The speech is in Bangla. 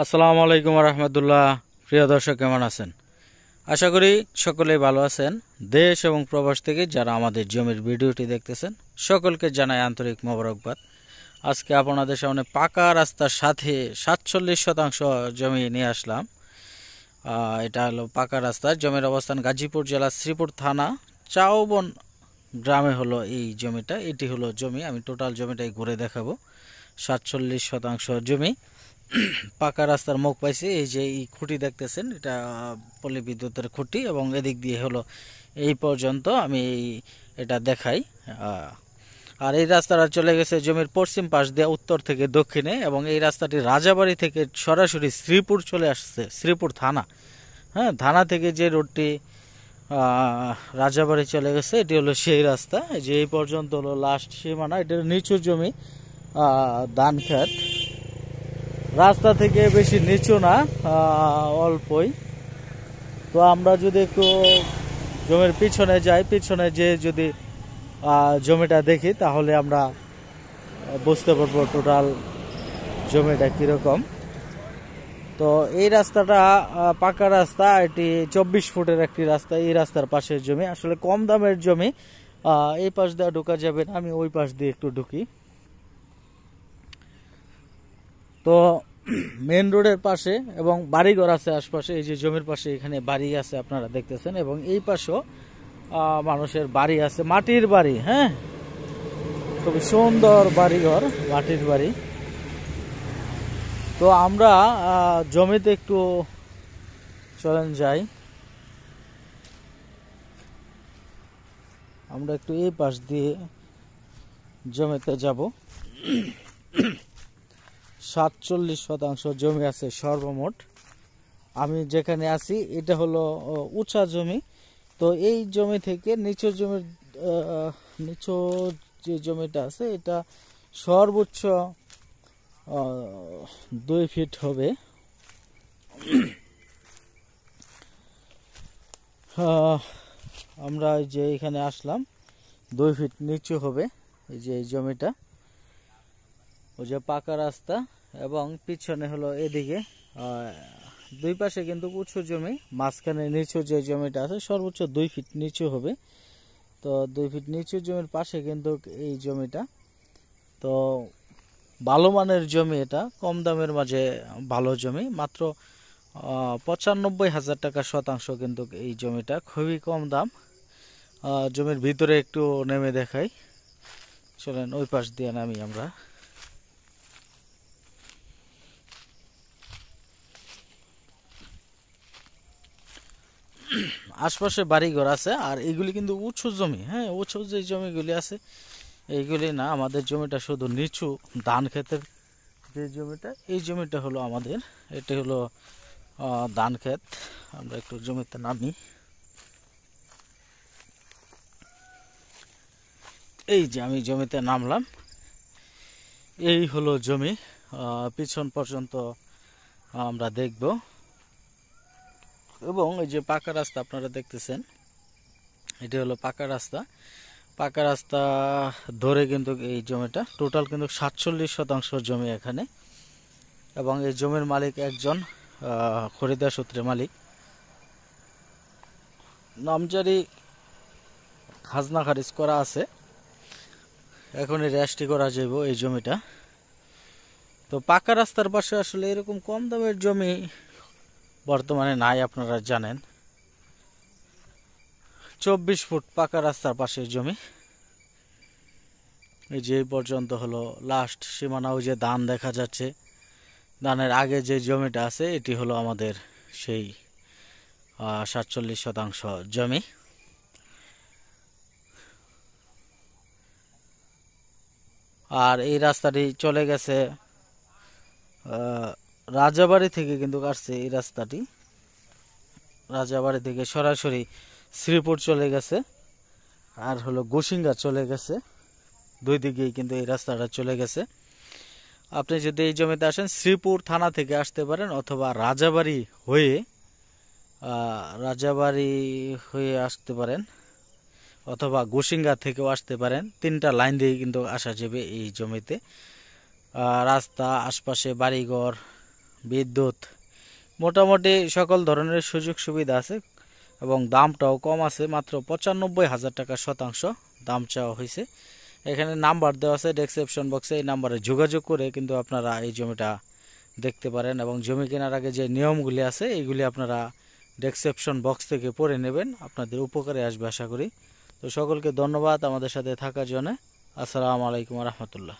আসসালামু আলাইকুম রহমতুল্লাহ। প্রিয় দর্শক, কেমন আছেন? আশা করি সকলেই ভালো আছেন। দেশ এবং প্রবাস থেকে যারা আমাদের জমির ভিডিওটি দেখতেছেন সকলকে জানাই আন্তরিক মোবারকবাদ। আজকে আপনাদের সামনে পাকা রাস্তার সাথে 47% জমি নিয়ে আসলাম। এটা হলো পাকা রাস্তা। জমির অবস্থান গাজীপুর জেলা শ্রীপুর থানা চাওবন গ্রামে হলো এই জমিটা। এটি হলো জমি, আমি টোটাল জমিটাই ঘুরে দেখাবো। 47% জমি, পাকা রাস্তার মুখ পাইছি। এই যে এই খুঁটি দেখতেছেন, এটা পল্লী বিদ্যুতের খুঁটি, এবং এদিক দিয়ে হলো এই পর্যন্ত আমি এটা দেখাই। আর এই রাস্তাটা চলে গেছে জমির পশ্চিম পাশ দিয়ে উত্তর থেকে দক্ষিণে, এবং এই রাস্তাটি রাজাবাড়ি থেকে সরাসরি শ্রীপুর চলে আসছে, শ্রীপুর থানা। হ্যাঁ, থানা থেকে যে রোডটি রাজাবাড়ি চলে গেছে, এটি হলো সেই রাস্তা। যে এই পর্যন্ত হলো লাস্ট সীমানা। এটা নিচু জমি, ধান খেত। রাস্তা থেকে বেশি নিচু না, অল্পই। তো আমরা যদি একটু জমির পিছনে যাই, পিছনে যে যদি জমিটা দেখি, তাহলে আমরা বুঝতে পারবো টোটাল জমিটা কীরকম। তো এই রাস্তাটা পাকা রাস্তা, এটি 24 ফুটের একটি রাস্তা। এই রাস্তার পাশের জমি আসলে কম দামের জমি। এই পাশ দিয়ে ঢোকা যাবে না, আমি ওই পাশ দিয়ে একটু ঢুকি। তো মেন রোডের পাশে এবং বাড়িঘর আছে আশপাশে। এই যে জমির পাশে এখানে বাড়ি আছে আপনারা দেখতেছেন, এবং এই পাশেও মানুষের বাড়ি আছে, মাটির বাড়ি। হ্যাঁ, খুবই সুন্দর বাড়িঘর, মাটির বাড়ি। তো আমরা জমিতে একটু চলেন যাই। আমরা একটু এই পাশ দিয়ে জমিতে যাব। 47% জমি আছে সর্বমোট। আমি যেখানে আছি এটা হলো উঁচা জমি। তো এই জমি থেকে নিচু জমির নিচু যে জমিটা আছে, এটা সর্বোচ্চ 2 ফিট হবে। আমরা যে এখানে আসলাম 2 ফিট নিচু হবে। এই যে এই জমিটা, ওই যে পাকা রাস্তা, এবং পিছনে হলো এদিকে দুই পাশে কিন্তু উঁচু জমি, মাঝখানে নিচু যে জমিটা আছে সর্বোচ্চ 2 ফিট নিচু হবে। তো 2 ফিট নিচু জমির পাশে কিন্তু এই জমিটা। তো ভালো মানের জমি, এটা কম দামের মাঝে ভালো জমি। মাত্র 95,000 টাকা শতাংশ কিন্তু এই জমিটা, খুবই কম দাম। জমির ভিতরে একটু নেমে দেখাই, চলেন ওই পাশ দিয়ে নামি আমরা। আশপাশে বাড়িঘর আছে, আর এইগুলি কিন্তু উঁচু জমি। হ্যাঁ, উঁচু যে জমিগুলি আছে এইগুলি না, আমাদের জমিটা শুধু নিচু ধান ক্ষেতের যে জমিটা, এই জমিটা হলো আমাদের। এটি হলো ধান ক্ষেত। আমরা একটু জমিতে নামি। এই যে আমি জমিতে নামলাম, এই হলো জমি। পিছন পর্যন্ত আমরা দেখব, এবং এই যে পাকা রাস্তা আপনারা দেখতেছেন, এটি হলো পাকা রাস্তা। পাকা রাস্তা ধরে কিন্তু এই জমিটা টোটাল কিন্তু 47% জমি এখানে, এবং এই জমির মালিক একজন খরিদার সূত্রে মালিক। নামজারি খাজনা খারিজ করা আছে, এখনই রেজিস্ট্রি করা যাইব এই জমিটা। তো পাকা রাস্তার পাশে আসলে এরকম কম দামের জমি বর্তমানে নাই, আপনারা জানেন। 24 ফুট পাকা রাস্তার পাশে জমি। এই যে পর্যন্ত হলো লাস্ট সীমানা। ওই যে ধান দেখা যাচ্ছে, ধানের আগে যে জমিটা আছে এটি হলো আমাদের সেই 47% জমি। আর এই রাস্তাটি চলে গেছে রাজাবাড়ি থেকে, কিন্তু আসছে এই রাস্তাটি রাজাবাড়ি থেকে সরাসরি শ্রীপুর চলে গেছে, আর হলো গোসিঙ্গা চলে গেছে। দুই দিকেই কিন্তু এই রাস্তাটা চলে গেছে। আপনি যদি এই জমিতে আসেন, শ্রীপুর থানা থেকে আসতে পারেন, অথবা রাজাবাড়ি হয়ে আসতে পারেন, অথবা গোসিঙ্গা থেকেও আসতে পারেন। 3টা লাইন দিয়ে কিন্তু আসা যাবে এই জমিতে। রাস্তা, আশপাশে বাড়িঘর, বিদ্যুৎ, মোটামুটি সকল ধরনের সুযোগ সুবিধা আছে এবং দামটাও কম আছে। মাত্র ৯৫,০০০ টাকা শতাংশ দাম চাওয়া হয়েছে। এখানে নাম্বার দেওয়া আছে ডেসক্রিপশন বক্সে, এই নাম্বারে যোগাযোগ করে কিন্তু আপনারা এই জমিটা দেখতে পারেন এবং জমি কেনার আগে যে নিয়মগুলি আছে এইগুলি আপনারা ডেসক্রিপশন বক্স থেকে পড়ে নেবেন, আপনাদের উপকারে আসবে আশা করি। তো সকলকে ধন্যবাদ আমাদের সাথে থাকার জন্য। আসসালামু আলাইকুম রহমতুল্লাহ।